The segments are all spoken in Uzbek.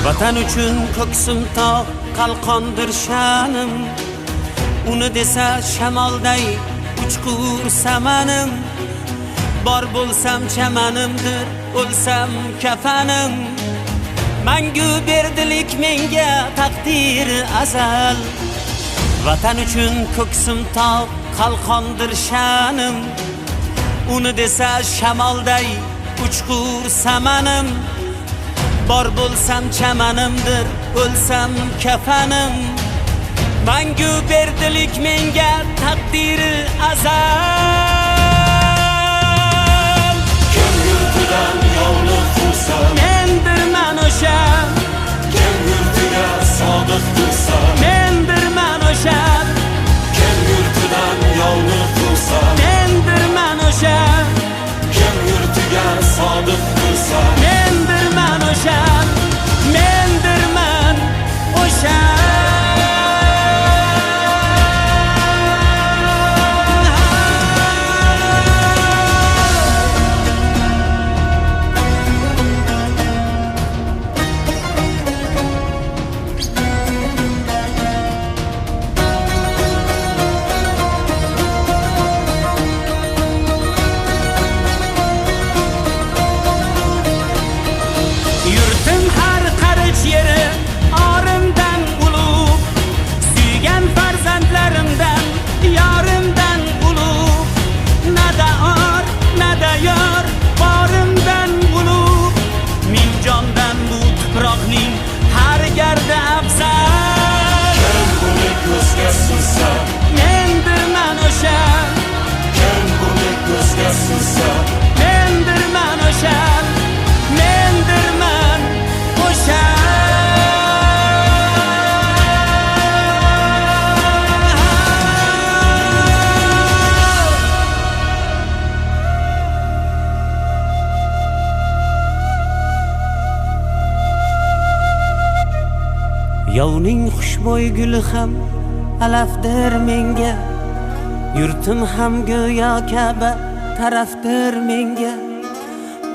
Vatan uchun ko'ksim tog' qalqondir sha'nim, uni desa shamolday uchqur samanim. Bor bo'lsam chamanimdir, o'lsam kafanim. Mangu berdilik menga taqdir azal. Vatan uchun ko'ksim tog' qalqondir sha'nim, uni desa shamolday uchqur samanim. Bor bo'lsam chamanimdir, o'lsam kafanim. Mangu berdilik menga taqdiri azal. Kim yurtidan yovni quvsa, mendirman o'sha. kim yurtiga sodiq tursa, mendirman o'sha. kim yurtidan yovni quvsa, mendirman o'sha. kim yurtiga sodiq tursa, mendirman o'sha. mendirman o'sha. Yurtim har qarich yeri orimdan ulug', suygan farzandlarimdan yorimdan ulug'. Nada or, nada yor, borimdan ulug'. Ming jondan bu tuproqning har gardi afzal. kim buni ko'zga sursa, mendirman o'sha. kim buni ko'zga sursa, mendirman o'sha. mendirman o'sha. Yovning xushbo'y guli ham alafdir menga, yurtim ham go'yo Ka'ba tarafdir menga.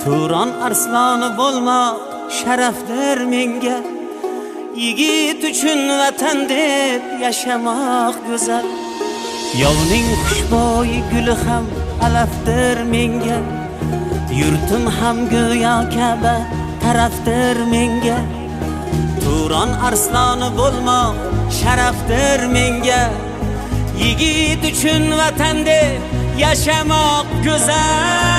Turon arsloni bo'lmoq sharafdir menga, yigit uchun vatan deb yashamoq go'zal. Yovning xushbo'y guli ham alafdir menga, yurtim ham go'yo Ka'ba tarafdir menga. Turon arsloni bo'lmoq sharafdir menga, yigit uchun vatan deb yashamoq go'zal.